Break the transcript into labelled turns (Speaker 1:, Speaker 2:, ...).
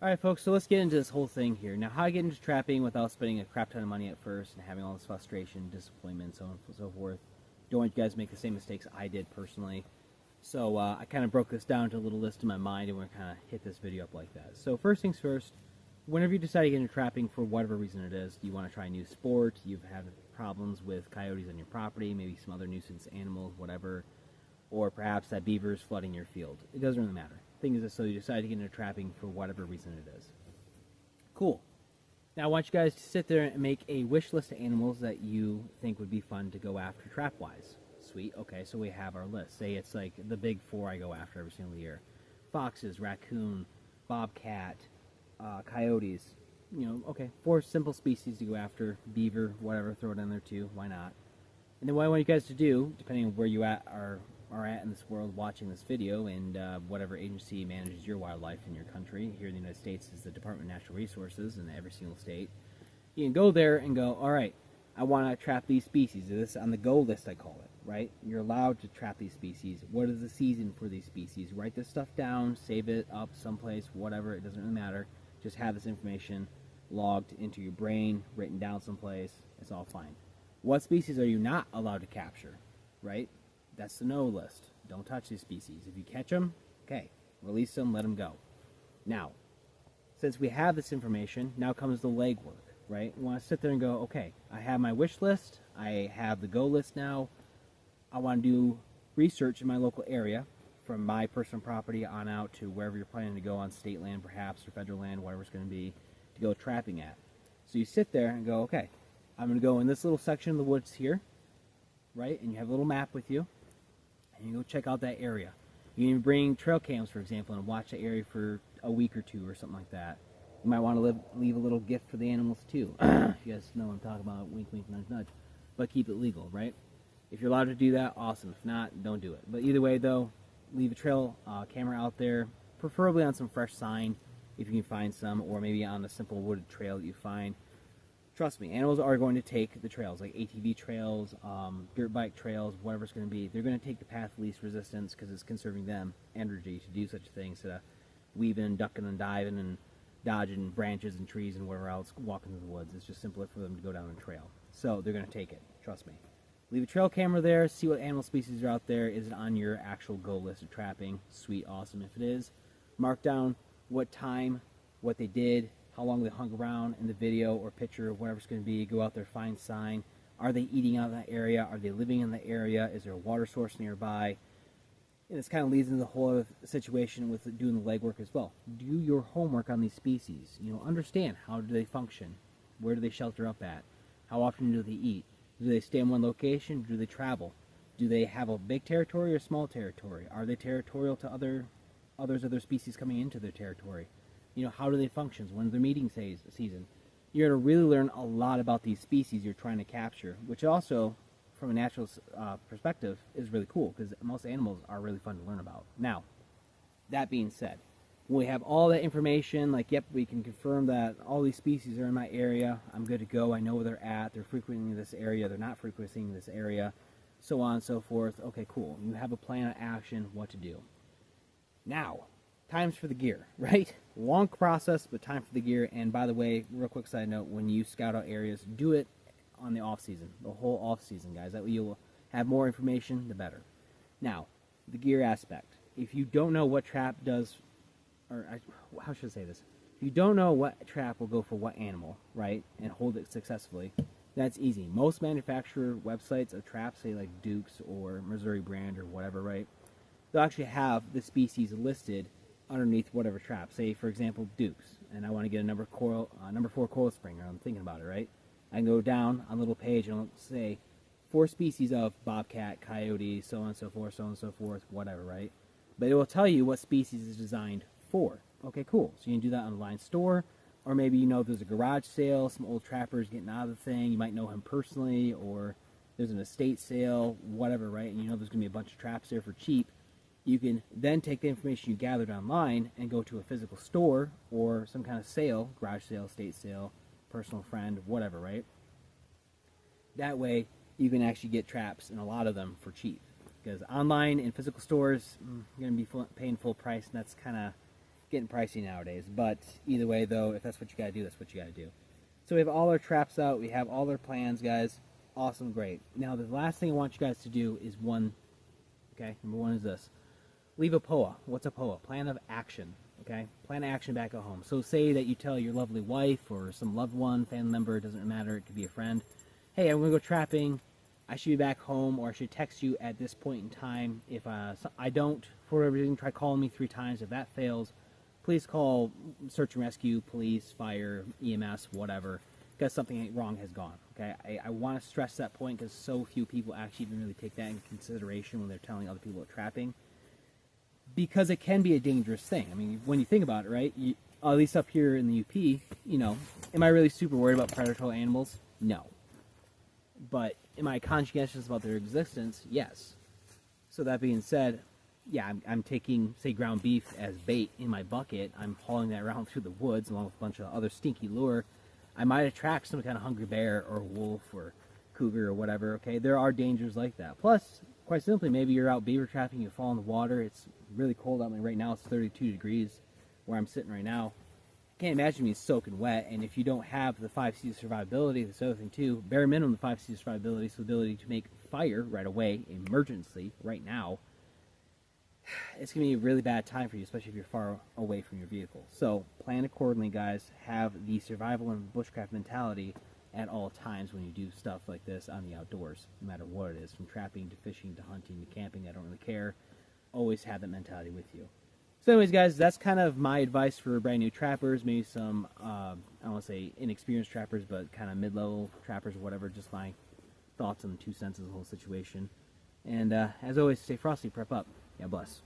Speaker 1: Alright folks, so let's get into this whole thing here. Now, how to get into trapping without spending a crap ton of money at first and having all this frustration, disappointment, so on and so forth. Don't want you guys to make the same mistakes I did personally. So I kind of broke this down to a little list in my mind, and we're going to kind of hit this video up like that. So first things first, whenever you decide to get into trapping for whatever reason it is, do you want to try a new sport, you've had problems with coyotes on your property, maybe some other nuisance animals, whatever, or perhaps that beaver is flooding your field. It doesn't really matter. Thing is that so you decide to get into trapping for whatever reason it is. Cool. Now I want you guys to sit there and make a wish list of animals that you think would be fun to go after trap-wise. Sweet. Okay, so we have our list. Say it's like the big four I go after every single year. Foxes, raccoon, bobcat, coyotes. You know, okay, 4 simple species to go after. Beaver, whatever, throw it in there too. Why not? And then what I want you guys to do, depending on where you are at in this world watching this video, and whatever agency manages your wildlife in your country. Here in the United States is the Department of Natural Resources in every single state. You can go there and go, all right, I want to trap these species. This on the go list, I call it, right? You're allowed to trap these species. What is the season for these species? Write this stuff down, save it up someplace, whatever, it doesn't really matter. Just have this information logged into your brain, written down someplace. It's all fine. What species are you not allowed to capture, right? That's the no list. Don't touch these species. If you catch them, okay, release them, let them go. Now, since we have this information, now comes the legwork, right? We want to sit there and go, okay, I have my wish list, I have the go list now, I want to do research in my local area, from my personal property on out to wherever you're planning to go on state land perhaps, or federal land, whatever it's going to be, to go trapping at. So you sit there and go, okay, I'm going to go in this little section of the woods here, right? And you have a little map with you. And you go check out that area. You can bring trail cams, for example, and watch the area for a week or two or something like that. You might want to leave a little gift for the animals too. If you guys know what I'm talking about, wink, wink, nudge, nudge. But keep it legal, right? If you're allowed to do that, awesome. If not, don't do it. But either way, though, leave a trail camera out there, preferably on some fresh sign, if you can find some, or maybe on a simple wooded trail that you find. Trust me, animals are going to take the trails, like ATV trails, dirt bike trails, whatever it's going to be. They're going to take the path of least resistance because it's conserving them energy to do such a thing instead of weaving, ducking, and diving, and dodging branches and trees and whatever else, walking through the woods. It's just simpler for them to go down a trail. So they're going to take it, trust me. Leave a trail camera there, see what animal species are out there. Is it on your actual go list of trapping? Sweet, awesome. If it is, mark down what time, what they did, how long they hung around in the video or picture, whatever it's going to be. Go out there, find sign. Are they eating out in that area? Are they living in the area? Is there a water source nearby? And this kind of leads into the whole other situation with doing the legwork as well. Do your homework on these species. You know, understand how do they function? Where do they shelter up at? How often do they eat? Do they stay in one location? Do they travel? Do they have a big territory or small territory? Are they territorial to other species coming into their territory? You know, how do they function? When's their mating season? You're going to really learn a lot about these species you're trying to capture, which also, from a natural perspective, is really cool because most animals are really fun to learn about. Now, that being said, when we have all that information, like, yep, we can confirm that all these species are in my area, I'm good to go, I know where they're at, they're frequenting this area, they're not frequenting this area, so on and so forth. Okay, cool. You have a plan of action, what to do. Now, times for the gear, right? Long process, but time for the gear. And by the way, real quick side note, when you scout out areas, do it on the off season, the whole off season, guys. That way you will have more information, the better. Now, the gear aspect. If you don't know what trap does, or how should I say this? If you don't know what trap will go for what animal, right, and hold it successfully, that's easy. Most manufacturer websites of traps, say like Duke's or Missouri brand or whatever, right, they'll actually have the species listed underneath whatever trap. Say, for example, Duke's, and I want to get a number 4 coil springer. I'm thinking about it, right? I can go down on a little page and I'll say 4 species of bobcat, coyote, so on and so forth, whatever, right? But it will tell you what species is designed for. Okay, cool. So you can do that on a line store, or maybe you know there's a garage sale, some old trappers getting out of the thing. You might know him personally, or there's an estate sale, whatever, right? And you know there's going to be a bunch of traps there for cheap. You can then take the information you gathered online and go to a physical store or some kind of sale, garage sale, estate sale, personal friend, whatever, right? That way, you can actually get traps, and a lot of them, for cheap. Because online and physical stores, you're going to be paying full price, and that's kind of getting pricey nowadays. But either way, though, if that's what you gotta do, that's what you gotta do. So we have all our traps out. We have all our plans, guys. Awesome, great. Now, the last thing I want you guys to do is one. Okay, number one is this: leave a POA. What's a POA? Plan of action. Okay, plan of action back at home. So say that you tell your lovely wife or some loved one, family member, it doesn't matter. It could be a friend. Hey, I'm gonna go trapping. I should be back home, or I should text you at this point in time. If I don't, for whatever reason, try calling me 3 times. If that fails, please call search and rescue, police, fire, EMS, whatever, because something wrong has gone. Okay, I want to stress that point because so few people actually even really take that in consideration when they're telling other people about trapping, because it can be a dangerous thing. I mean, when you think about it, right? At least up here in the UP, you know, am I really super worried about predatory animals? No. But am I conscientious about their existence? Yes. So that being said, yeah, I'm taking, say, ground beef as bait in my bucket. I'm hauling that around through the woods along with a bunch of other stinky lure. I might attract some kind of hungry bear or wolf or cougar or whatever, okay? There are dangers like that. Plus, quite simply, maybe you're out beaver trapping, you fall in the water. It's really cold out. I mean, right now it's 32 degrees where I'm sitting right now. Can't imagine me soaking wet, and if you don't have the 5 C's of survivability, this other thing too, bare minimum the 5 C's of survivability, so the ability to make fire right away, emergency, right now, it's going to be a really bad time for you, especially if you're far away from your vehicle. So plan accordingly, guys. Have the survival and bushcraft mentality at all times when you do stuff like this on the outdoors, no matter what it is, from trapping to fishing to hunting to camping. I don't really care. Always have that mentality with you. So anyways, guys, that's kind of my advice for brand new trappers, maybe some, I don't want to say inexperienced trappers, but kind of mid-level trappers or whatever, just my thoughts on the 2 cents of the whole situation. And as always, stay frosty, prep up. God bless.